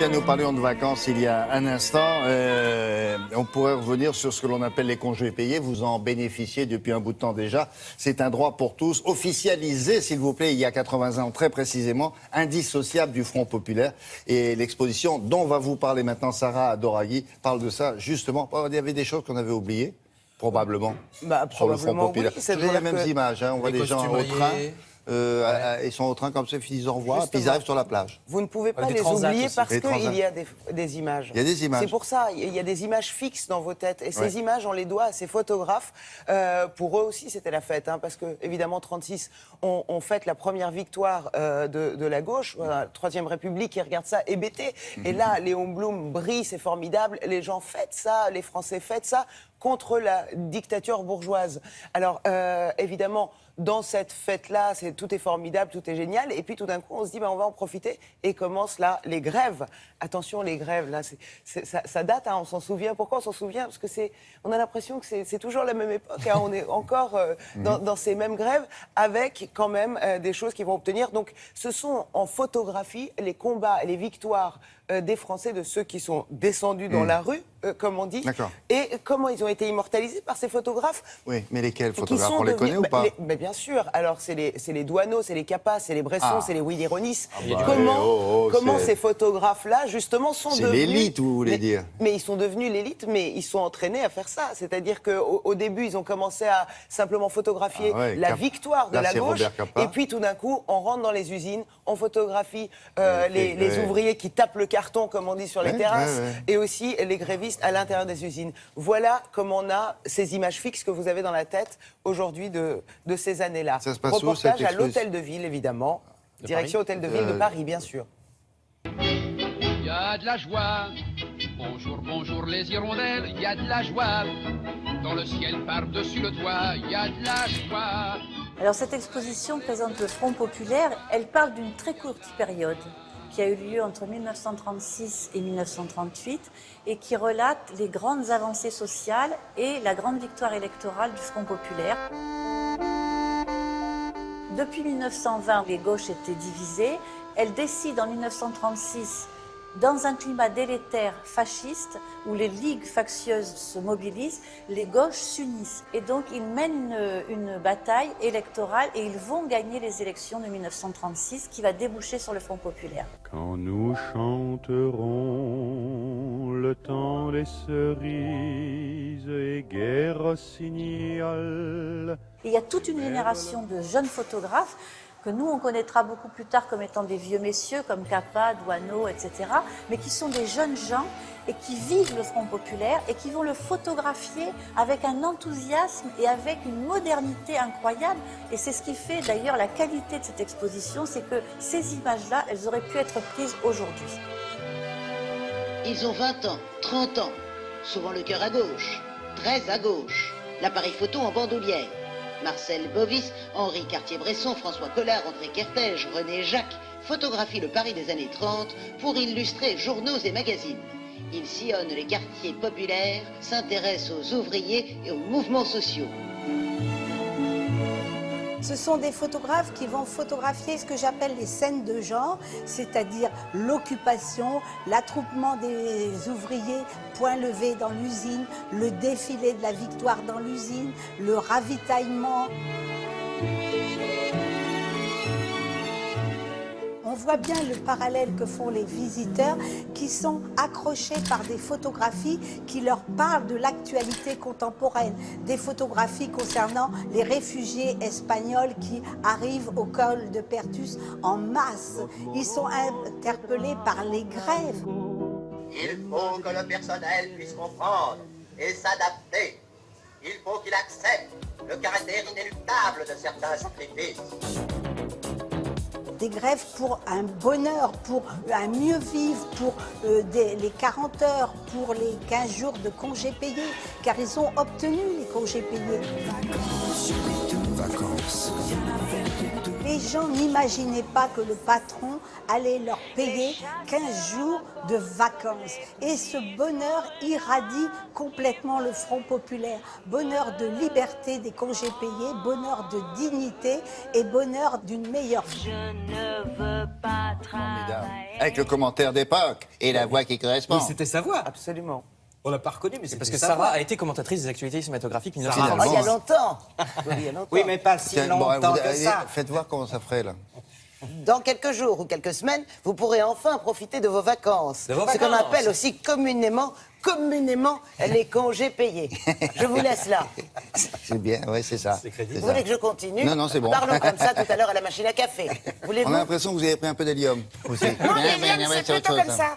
Tiens, nous parlions de vacances il y a un instant. On pourrait revenir sur ce que l'on appelle les congés payés. Vous en bénéficiez depuis un bout de temps déjà. C'est un droit pour tous, officialisé, s'il vous plaît, il y a 80 ans, très précisément, indissociable du Front populaire. Et l'exposition dont va vous parler maintenant Sarah Doraghi parle de ça, justement. Il y avait des choses qu'on avait oubliées, probablement, sur le Front populaire. Oui, toujours les mêmes images. Hein. On voit des gens au train. Ils sont au train comme ça, ils disent au revoir, puis ils arrivent sur la plage. Vous ne pouvez pas les oublier parce qu'il y a des images. Il y a des images. C'est pour ça, il y a des images fixes dans vos têtes. Et ces images, on les doit à ces photographes. Pour eux aussi, c'était la fête. Hein, parce que, évidemment, 36, on fête la première victoire de la gauche. La Troisième République, qui regarde ça, hébété. Et là, Léon Blum brille, c'est formidable. Les gens fêtent ça, les Français fêtent ça contre la dictature bourgeoise. Alors, évidemment, dans cette fête-là, tout est formidable, tout est génial. Et puis, tout d'un coup, on se dit, on va en profiter. Et commencent là les grèves. Attention, les grèves, là, ça date, hein, on s'en souvient. Pourquoi on s'en souvient? Parce que on a l'impression que c'est toujours la même époque. Hein, on est encore dans ces mêmes grèves, avec quand même des choses qu'ils vont obtenir. Donc, ce sont en photographie les combats et les victoires des Français, de ceux qui sont descendus dans la rue, comme on dit. Et comment ils ont été immortalisés par ces photographes. Oui, mais lesquels photographes? On les connaît ou pas? Mais bien sûr. Alors, c'est les Douaneau, c'est les Capa, c'est les Bresson, c'est les Willy Ronis. Comment ces photographes-là, justement, sont devenus... C'est l'élite, vous voulez dire? Mais ils sont devenus l'élite, mais ils sont entraînés à faire ça. C'est-à-dire qu'au début, ils ont commencé à simplement photographier la victoire de la gauche. Et puis, tout d'un coup, on rentre dans les usines, on photographie les ouvriers qui tapent le carton, comme on dit, sur les terrasses, et aussi les grévistes à l'intérieur des usines. Voilà comment on a ces images fixes que vous avez dans la tête aujourd'hui de ces années-là. Ça se passe où, reportage à l'Hôtel de Ville, évidemment. Direction Hôtel de Ville de Paris, bien sûr. Il y a de la joie. Bonjour, bonjour les hirondelles. Il y a de la joie. Dans le ciel par-dessus le toit, il y a de la joie. Alors cette exposition présente le Front populaire. Elle parle d'une très courte période qui a eu lieu entre 1936 et 1938 et qui relate les grandes avancées sociales et la grande victoire électorale du Front populaire. Depuis 1920, les gauches étaient divisées. Elles décident en 1936, dans un climat délétère fasciste, où les ligues factieuses se mobilisent, les gauches s'unissent. Et donc, ils mènent une bataille électorale et ils vont gagner les élections de 1936 qui va déboucher sur le Front populaire. Quand nous chanterons le temps des cerises et guerre rossignol. Il y a toute une génération de jeunes photographes que nous, on connaîtra beaucoup plus tard comme étant des vieux messieurs, comme Capa, Douaneau, etc., mais qui sont des jeunes gens et qui vivent le Front populaire et qui vont le photographier avec un enthousiasme et avec une modernité incroyable. Et c'est ce qui fait d'ailleurs la qualité de cette exposition, c'est que ces images-là, elles auraient pu être prises aujourd'hui. Ils ont 20 ans, 30 ans, souvent le cœur à gauche, très à gauche, l'appareil photo en bandoulière. Marcel Bovis, Henri Cartier-Bresson, François Collard, André Kertész, René Jacques photographient le Paris des années 30 pour illustrer journaux et magazines. Ils sillonnent les quartiers populaires, s'intéressent aux ouvriers et aux mouvements sociaux. Ce sont des photographes qui vont photographier ce que j'appelle les scènes de genre, c'est-à-dire l'occupation, l'attroupement des ouvriers, point levé dans l'usine, le défilé de la victoire dans l'usine, le ravitaillement. On voit bien le parallèle que font les visiteurs qui sont accrochés par des photographies qui leur parlent de l'actualité contemporaine. Des photographies concernant les réfugiés espagnols qui arrivent au col de Pertus en masse. Ils sont interpellés par les grèves. Il faut que le personnel puisse comprendre et s'adapter. Il faut qu'il accepte le caractère inéluctable de certains sacrifices. Des grèves pour un bonheur, pour un mieux vivre, pour les 40 heures, pour les 15 jours de congés payés, car ils ont obtenu les congés payés. Les gens n'imaginaient pas que le patron allait leur payer 15 jours de vacances. Et ce bonheur irradie complètement le Front populaire. Bonheur de liberté des congés payés, bonheur de dignité et bonheur d'une meilleure vie. Je ne veux pas travailler. Avec le commentaire d'époque et la voix qui correspond. Oui, c'était sa voix. Absolument. On l'a pas reconnu, mais c'est Parce que Sarah a été commentatrice des actualités cinématographiques Oh, 1990. il y a longtemps. Oui, il y a longtemps. Oui, mais pas si Tiens, bon, longtemps que allez, ça. faites voir comment ça ferait, là. Dans quelques jours ou quelques semaines, vous pourrez enfin profiter de vos vacances. De vos Ce qu'on vacances. appelle aussi communément les congés payés. Je vous laisse là. C'est bien, oui, c'est ça. C'est crédible. C'est Vous ça. voulez que je continue? Non, non, c'est bon. Parlons comme ça tout à l'heure à la machine à café. On Voulez-vous? a l'impression que vous avez pris un peu d'hélium aussi. Non, l'hélium, c'est plutôt comme ça.